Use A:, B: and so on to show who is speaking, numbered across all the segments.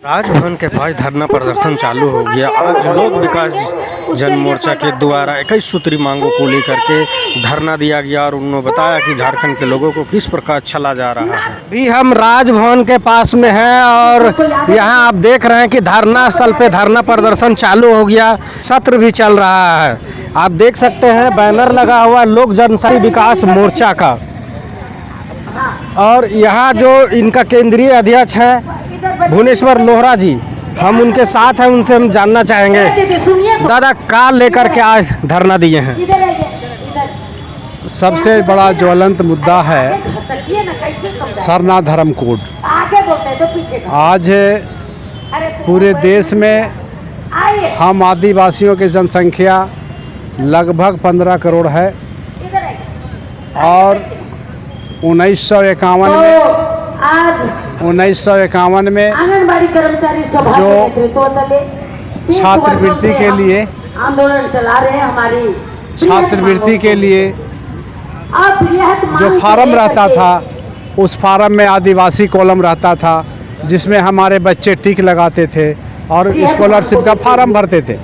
A: राजभवन के पास धरना प्रदर्शन चालू हो गया। आज लोक विकास जनमोर्चा के द्वारा 21 सूत्री मांगों को लेकर के धरना दिया गया और उन्होंने बताया कि झारखंड के लोगों को किस प्रकार छला जा रहा है।
B: अभी हम राजभवन के पास में हैं और यहाँ आप देख रहे हैं कि धरना स्थल पे धरना प्रदर्शन चालू हो गया, सत्र भी चल रहा है। आप देख सकते हैं बैनर लगा हुआ लोक जनशक्ति विकास मोर्चा का, और यहाँ जो इनका केंद्रीय अध्यक्ष है भुवनेश्वर लोहरा जी, हम उनके साथ हैं, उनसे हम जानना चाहेंगे दादा का लेकर के आज धरना दिए हैं।
C: सबसे बड़ा ज्वलंत मुद्दा है सरना धर्म कोड। आज पूरे देश में हम आदिवासियों की जनसंख्या लगभग 15 करोड़ है और 1951 में जो छात्रवृत्ति के लिए जो फार्म रहता था, उस फार्म में आदिवासी कॉलम रहता था जिसमें हमारे बच्चे टिक लगाते थे और स्कॉलरशिप का फार्म भरते थे।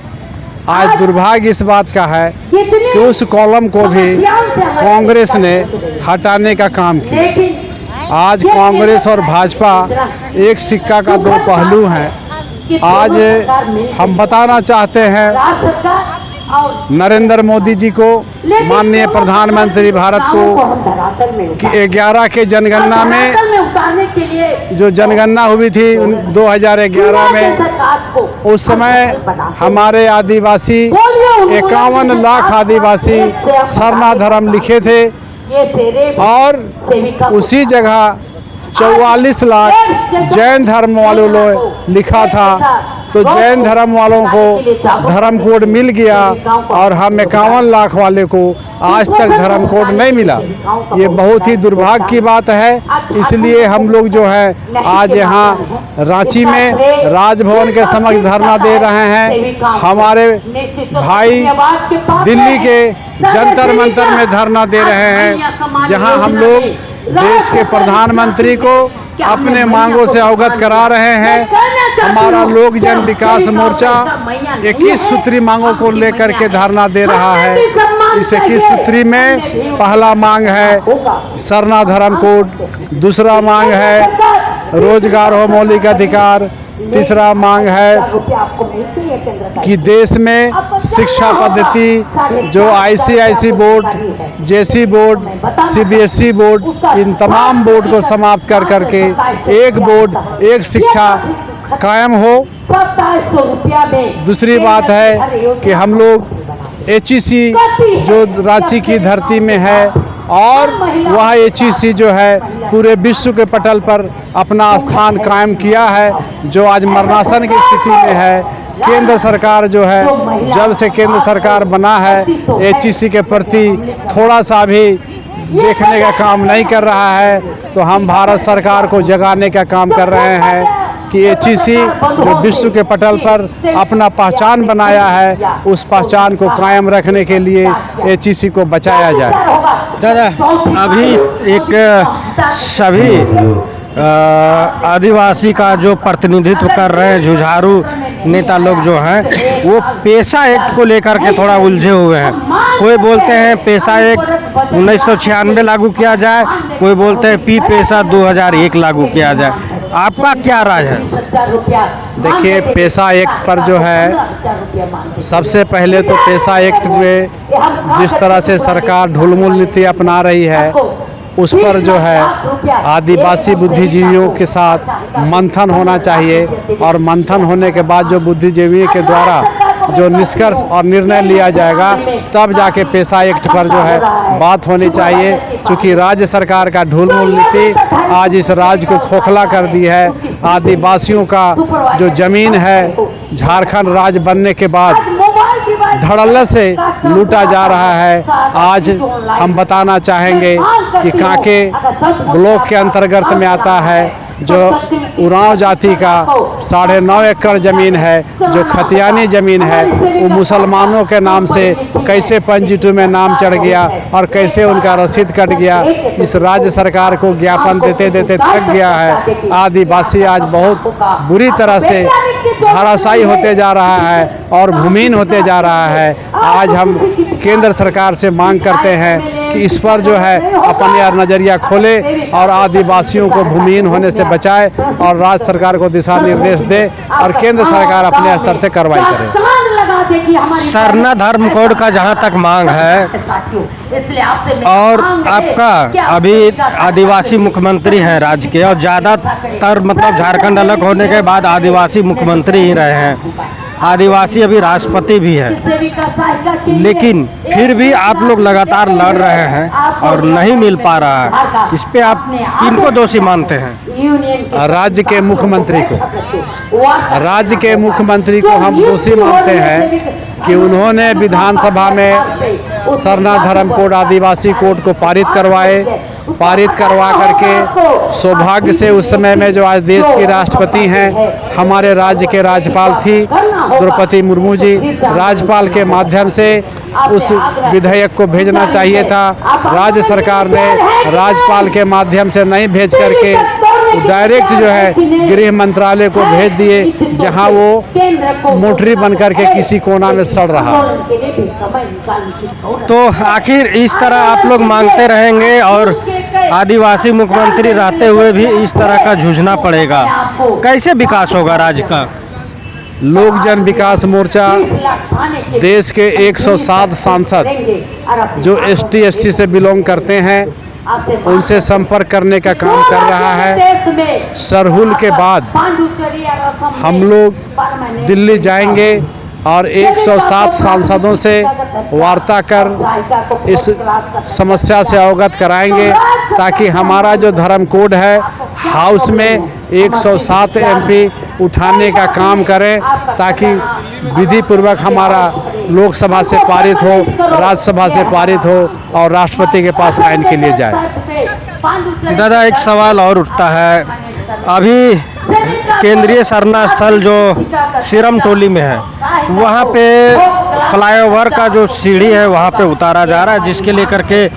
C: आज दुर्भाग्य इस बात का है कि उस कॉलम को भी कांग्रेस ने हटाने का काम किया। आज कांग्रेस और भाजपा एक सिक्का का दो पहलू हैं। आज हम बताना चाहते हैं नरेंद्र मोदी जी को, माननीय प्रधानमंत्री भारत को, कि 11 के जनगणना में जो जनगणना हुई थी 2011 में, उस समय हमारे आदिवासी 51 लाख आदिवासी सरना धर्म लिखे थे और उसी जगह 44 लाख जैन धर्म वालों ने लिखा था। तो जैन धर्म वालों को धर्म कोड मिल गया और हम 51 लाख वाले को आज तक धर्म कोड नहीं मिला। ये बहुत ही दुर्भाग्य की बात है। इसलिए हम लोग जो है आज यहाँ रांची में राजभवन के समक्ष धरना दे रहे हैं। हमारे भाई दिल्ली के जंतर मंतर में धरना दे रहे हैं, जहाँ हम लोग देश के प्रधानमंत्री को अपने मांगों से अवगत करा रहे हैं। हमारा लोक जन विकास मोर्चा 21 सूत्री मांगों को लेकर के धरना दे रहा है। इस 21 सूत्री में पहला मांग है सरना धर्म कोड, दूसरा मांग है रोजगार हो मौलिक अधिकार, तीसरा मांग है कि देश में शिक्षा पद्धति जो ICIC board, JC board, CBSE board, इन तमाम बोर्ड को समाप्त कर करके एक बोर्ड एक शिक्षा कायम हो। दूसरी बात है कि हम लोग HEC जो रांची की धरती में है और वह HEC जो है पूरे विश्व के पटल पर अपना स्थान कायम किया है, जो आज मरणासन की स्थिति में है। केंद्र सरकार जो है, जब से केंद्र सरकार बना है, HEC के प्रति थोड़ा सा भी देखने का काम नहीं कर रहा है। तो हम भारत सरकार को जगाने का काम कर रहे हैं कि HEC जो विश्व के पटल पर अपना पहचान बनाया है, उस पहचान को कायम रखने के लिए HEC को बचाया जाए।
B: दादा, अभी एक सभी आदिवासी का जो प्रतिनिधित्व कर रहे हैं जुझारू नेता लोग जो हैं, वो पेशा एक्ट को लेकर के थोड़ा उलझे हुए हैं। कोई बोलते हैं पेशा एक्ट 1996 लागू किया जाए, कोई बोलते हैं पेशा 2001 लागू किया जाए। आपका क्या राय है?
C: देखिए, पेशा एक्ट पर जो है, सबसे पहले तो पेशा एक्ट में जिस तरह से सरकार ढुलमुल नीति अपना रही है, उस पर जो है आदिवासी बुद्धिजीवियों के साथ मंथन होना चाहिए और मंथन होने के बाद जो बुद्धिजीवियों के द्वारा जो निष्कर्ष और निर्णय लिया जाएगा, तब जाके पेशा एक्ट पर जो है बात होनी चाहिए। क्योंकि राज्य सरकार का ढुलमुल नीति आज इस राज्य को खोखला कर दी है। आदिवासियों का जो ज़मीन है झारखंड राज्य बनने के बाद धड़ल्ले से लूटा जा रहा है। आज हम बताना चाहेंगे कि कांके ब्लॉक के अंतर्गत में आता है जो उरांव जाति का 9.5 एकड़ ज़मीन है, जो खतियानी ज़मीन है, वो मुसलमानों के नाम से कैसे पंजीटू में नाम चढ़ गया और कैसे उनका रसीद कट गया। इस राज्य सरकार को ज्ञापन देते देते थक गया है। आदिवासी आज बहुत बुरी तरह से धराशायी होते जा रहा है और भूमिहीन होते जा रहा है। आज हम केंद्र सरकार से मांग करते हैं कि इस पर जो है अपने यार नज़रिया खोले और आदिवासियों को भूमिहीन होने से बचाए और राज्य सरकार को दिशा निर्देश दे और केंद्र सरकार अपने स्तर से कार्रवाई करे।
B: सरना धर्म कोड का जहाँ तक मांग है, और आपका अभी आदिवासी मुख्यमंत्री हैं राज्य के, और ज़्यादातर मतलब झारखंड अलग होने के बाद आदिवासी मुख्यमंत्री ही रहे हैं, आदिवासी अभी राष्ट्रपति भी है, लेकिन फिर भी आप लोग लगातार लड़ रहे हैं और नहीं मिल पा रहा है। इस पे आप किनको दोषी मानते हैं?
C: राज्य के मुख्यमंत्री को हम दोषी मानते हैं कि उन्होंने विधानसभा में सरना धर्म कोड, आदिवासी कोड को पारित करवा करके सौभाग्य से उस समय में जो आज देश की राष्ट्रपति हैं, हमारे राज्य के राज्यपाल थी द्रौपदी मुर्मू जी, राज्यपाल के माध्यम से उस विधेयक को भेजना चाहिए था। राज्य सरकार ने राज्यपाल के माध्यम से नहीं भेज करके डायरेक्ट जो है गृह मंत्रालय को भेज दिए, जहां वो मोटरी बन करके किसी कोना में सड़ रहा।
B: तो आखिर इस तरह आप लोग मांगते रहेंगे और आदिवासी मुख्यमंत्री रहते हुए भी इस तरह का जूझना पड़ेगा? कैसे विकास होगा राज्य का?
C: लोक जन विकास मोर्चा देश के 107 सांसद जो ST SC से बिलोंग करते हैं, उनसे संपर्क करने का काम कर रहा है। सरहुल के बाद हम लोग दिल्ली जाएंगे और 107 सांसदों से वार्ता कर इस समस्या से अवगत कराएंगे, ताकि हमारा जो धर्म कोड है हाउस में 107 MP उठाने का काम करें, ताकि विधि पूर्वक हमारा लोकसभा से पारित हो, राज्यसभा से पारित हो और राष्ट्रपति के पास साइन के लिए जाए।
B: दादा, एक सवाल और उठता है, अभी केंद्रीय सरना स्थल जो सिरम टोली में है, वहाँ पे फ्लाईओवर का जो सीढ़ी है वहाँ पे उतारा जा रहा है, जिसके लेकर के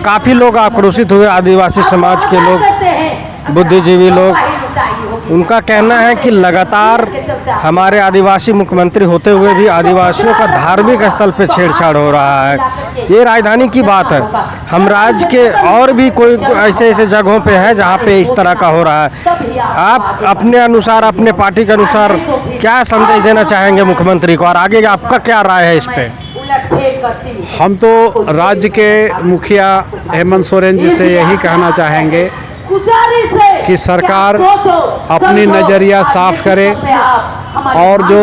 B: काफ़ी लोग आक्रोशित हुए, आदिवासी समाज के लोग, बुद्धिजीवी लोग। उनका कहना है कि लगातार हमारे आदिवासी मुख्यमंत्री होते हुए भी आदिवासियों का धार्मिक स्थल पे छेड़छाड़ हो रहा है। ये राजधानी की बात है, हम राज्य के और भी कोई ऐसे जगहों पे है जहाँ पे इस तरह का हो रहा है। आप अपने अनुसार, अपने पार्टी के अनुसार क्या संदेश देना चाहेंगे मुख्यमंत्री को, और आगे आपका क्या राय है इस पे?
C: हम तो राज्य के मुखिया हेमंत सोरेन जी से यही कहना चाहेंगे कि सरकार अपनी नज़रिया साफ करे और जो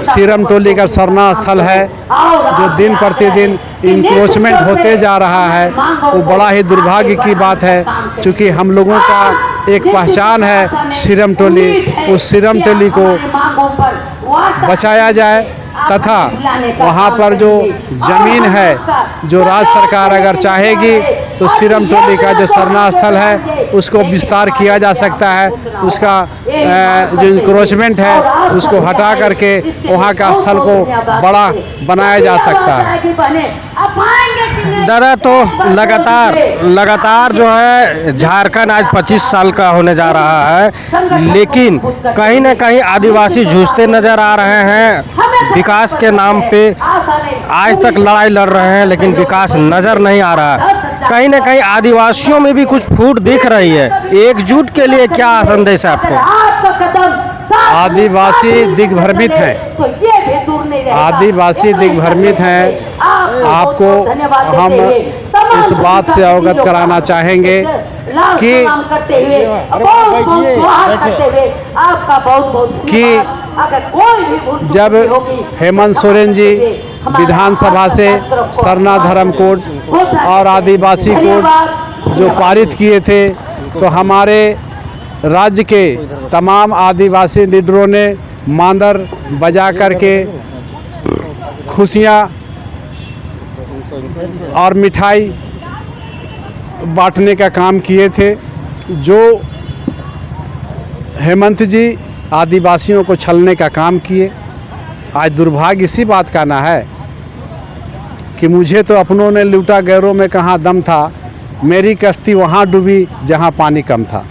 C: सिरम टोली का सरना स्थल है, जो दिन प्रतिदिन इंक्रोचमेंट होते जा रहा है, वो बड़ा ही दुर्भाग्य की बात है। क्योंकि हम लोगों का एक पहचान है सिरम टोली, उस सिरम टोली को बचाया जाए तथा वहाँ पर जो ज़मीन है, जो राज्य सरकार अगर चाहेगी तो सिरम टोली का जो सरना स्थल है उसको विस्तार किया जा सकता है। उसका जो इंक्रोचमेंट है उसको हटा करके वहाँ का स्थल को बड़ा बनाया जा सकता है।
B: दादा, तो लगातार जो है झारखंड आज 25 साल का होने जा रहा है, लेकिन कहीं ना कहीं आदिवासी जूझते नज़र आ रहे हैं। विकास के नाम पे आज तक लड़ाई लड़ रहे हैं, लेकिन विकास नज़र नहीं आ रहा। कहीं ना कहीं आदिवासियों में भी कुछ फूट दिख रही है। एकजुट के लिए क्या संदेश है आपको?
C: आदिवासी दिग्भ्रमित हैं, आदिवासी दिग्भ्रमित हैं। आपको हम इस बात से अवगत कराना चाहेंगे कि जब हेमंत सोरेन जी विधानसभा से सरना धर्म कोड और आदिवासी कोड जो पारित किए थे, तो हमारे राज्य के तमाम आदिवासी लीडरों ने मांदर बजा करके खुशियाँ और मिठाई बांटने का काम किए थे। जो हेमंत जी आदिवासियों को छलने का काम किए। आज दुर्भाग्य इसी बात का ना है कि मुझे तो अपनों ने लूटा, गैरों में कहाँ दम था, मेरी कश्ती वहाँ डूबी जहाँ पानी कम था।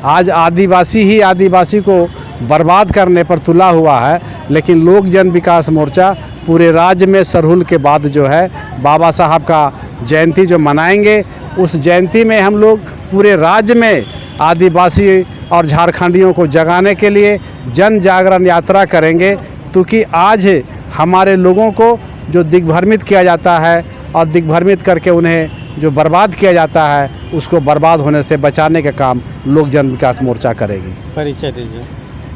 C: आज आदिवासी ही आदिवासी को बर्बाद करने पर तुला हुआ है, लेकिन लोक जन विकास मोर्चा पूरे राज्य में सरहुल के बाद जो है बाबा साहब का जयंती जो मनाएंगे, उस जयंती में हम लोग पूरे राज्य में आदिवासी और झारखंडियों को जगाने के लिए जन जागरण यात्रा करेंगे, क्योंकि आज हमारे लोगों को जो दिग्भ्रमित किया जाता है और दिग्भ्रमित करके उन्हें जो बर्बाद किया जाता है, उसको बर्बाद होने से बचाने का काम लोक जन विकास मोर्चा करेगी।
A: परिचय दीजिए।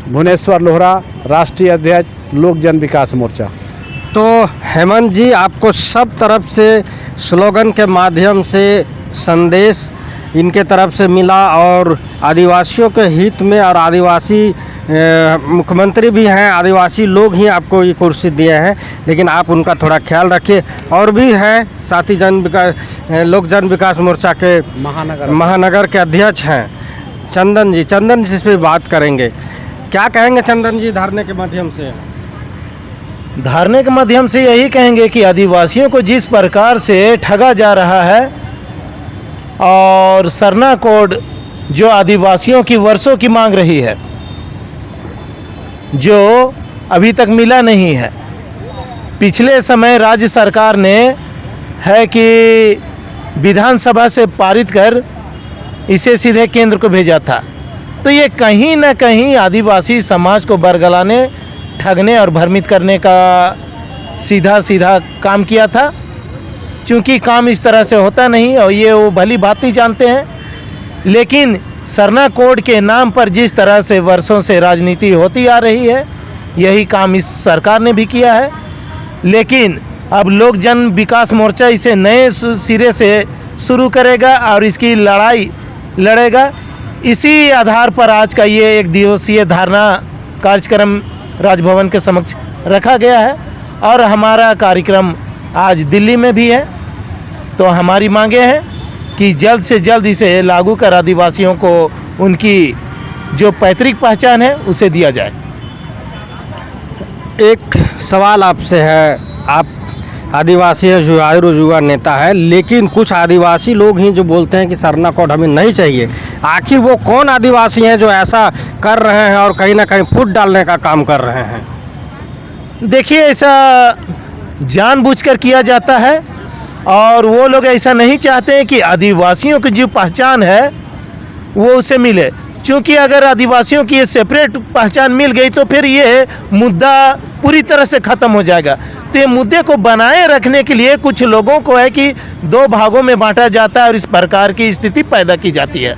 C: भुवनेश्वर लोहरा, राष्ट्रीय अध्यक्ष लोक जन विकास मोर्चा।
B: तो हेमंत जी, आपको सब तरफ से स्लोगन के माध्यम से संदेश इनके तरफ से मिला और आदिवासियों के हित में, और आदिवासी मुख्यमंत्री भी हैं, आदिवासी लोग ही आपको ये कुर्सी दिए हैं, लेकिन आप उनका थोड़ा ख्याल रखिए। और भी हैं साथी लोक जन विकास मोर्चा के महानगर के अध्यक्ष हैं चंदन जी। चंदन जी से बात करेंगे। क्या कहेंगे चंदन जी धरने के माध्यम से?
D: धरने के माध्यम से यही कहेंगे कि आदिवासियों को जिस प्रकार से ठगा जा रहा है और सरना कोड जो आदिवासियों की वर्षों की मांग रही है, जो अभी तक मिला नहीं है। पिछले समय राज्य सरकार ने है कि विधानसभा से पारित कर इसे सीधे केंद्र को भेजा था, तो ये कहीं ना कहीं आदिवासी समाज को बरगलाने, ठगने और भ्रमित करने का सीधा काम किया था। चूँकि काम इस तरह से होता नहीं और ये वो भली भांति जानते हैं, लेकिन सरना कोड के नाम पर जिस तरह से वर्षों से राजनीति होती आ रही है, यही काम इस सरकार ने भी किया है। लेकिन अब लोक जन विकास मोर्चा इसे नए सिरे से शुरू करेगा और इसकी लड़ाई लड़ेगा। इसी आधार पर आज का ये एक दिवसीय धारणा कार्यक्रम राजभवन के समक्ष रखा गया है और हमारा कार्यक्रम आज दिल्ली में भी है। तो हमारी मांगे हैं कि जल्द से जल्द इसे लागू कर आदिवासियों को उनकी जो पैतृक पहचान है उसे दिया जाए।
B: एक सवाल आपसे है, आप आदिवासी है, जुआ नेता है, लेकिन कुछ आदिवासी लोग ही जो बोलते हैं कि सरना कोड हमें नहीं चाहिए। आखिर वो कौन आदिवासी हैं जो ऐसा कर रहे हैं और कहीं ना कहीं फूट डालने का काम कर रहे हैं?
D: देखिए, ऐसा जानबूझकर किया जाता है और वो लोग ऐसा नहीं चाहते हैं कि आदिवासियों की जो पहचान है वो उसे मिले। क्योंकि अगर आदिवासियों की ये सेपरेट पहचान मिल गई तो फिर ये मुद्दा पूरी तरह से ख़त्म हो जाएगा। तो ये मुद्दे को बनाए रखने के लिए कुछ लोगों को है कि दो भागों में बांटा जाता है और इस प्रकार की स्थिति पैदा की जाती है।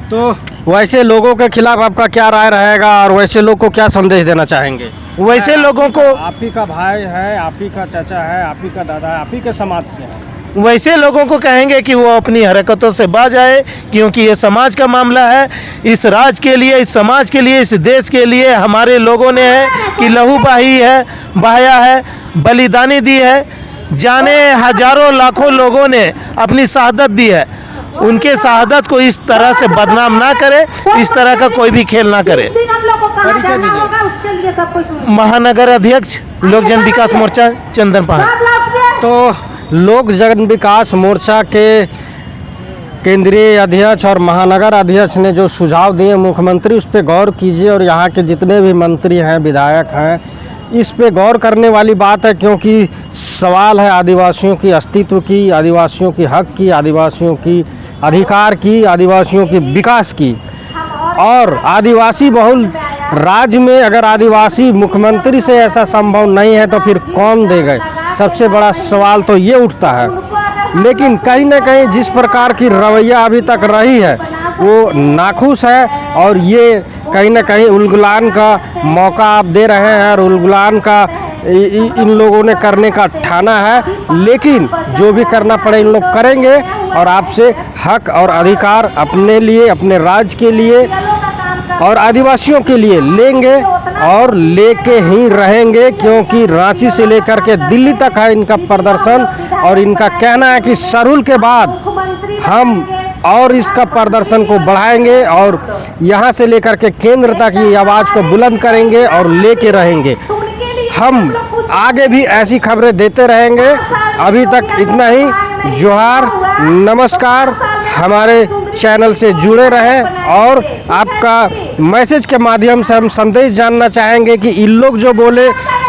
B: तो वैसे लोगों के खिलाफ आपका क्या राय रहेगा और वैसे लोग को क्या संदेश देना चाहेंगे?
D: वैसे लोगों को,
A: आप ही का भाई है, आप ही का चाचा है, आप ही का दादा है, आप ही के समाज से है,
D: वैसे लोगों को कहेंगे कि वो अपनी हरकतों से बाज आए, क्योंकि ये समाज का मामला है। इस राज्य के लिए, इस समाज के लिए, इस देश के लिए हमारे लोगों ने है कि लहू बहाया है, बलिदानी दी है, जाने हजारों लाखों लोगों ने अपनी शहादत दी है। उनके शहादत को इस तरह से बदनाम ना करे, इस तरह का कोई भी खेल ना करे। महानगर अध्यक्ष लोक जन विकास मोर्चा चंदन पहाड़।
B: तो लोक जन विकास मोर्चा के केंद्रीय अध्यक्ष और महानगर अध्यक्ष ने जो सुझाव दिए मुख्यमंत्री, उस पर गौर कीजिए और यहाँ के जितने भी मंत्री हैं, विधायक हैं, इस पे गौर करने वाली बात है। क्योंकि सवाल है आदिवासियों की अस्तित्व की, आदिवासियों की हक की, आदिवासियों की अधिकार की, आदिवासियों के विकास की। और आदिवासी बहुल राज्य में अगर आदिवासी मुख्यमंत्री से ऐसा संभव नहीं है तो फिर कौन देगा? सबसे बड़ा सवाल तो ये उठता है। लेकिन कहीं ना कहीं जिस प्रकार की रवैया अभी तक रही है वो नाखुश है और ये कहीं ना कहीं उलगुलान का मौका आप दे रहे हैं और उलगुलान का इन लोगों ने करने का ठाना है। लेकिन जो भी करना पड़े इन लोग करेंगे और आपसे हक और अधिकार अपने लिए, अपने राज्य के लिए और आदिवासियों के लिए लेंगे और लेके ही रहेंगे। क्योंकि रांची से लेकर के दिल्ली तक है इनका प्रदर्शन और इनका कहना है कि सरहुल के बाद हम और इसका प्रदर्शन को बढ़ाएंगे और यहाँ से लेकर के केंद्र तक ये आवाज़ को बुलंद करेंगे और लेके रहेंगे। हम आगे भी ऐसी खबरें देते रहेंगे। अभी तक इतना ही। जोहार, नमस्कार। हमारे चैनल से जुड़े रहें और आपका मैसेज के माध्यम से हम संदेश जानना चाहेंगे कि इन लोग जो बोले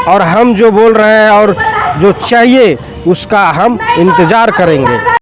B: और हम जो बोल रहे हैं और जो चाहिए उसका हम इंतज़ार करेंगे।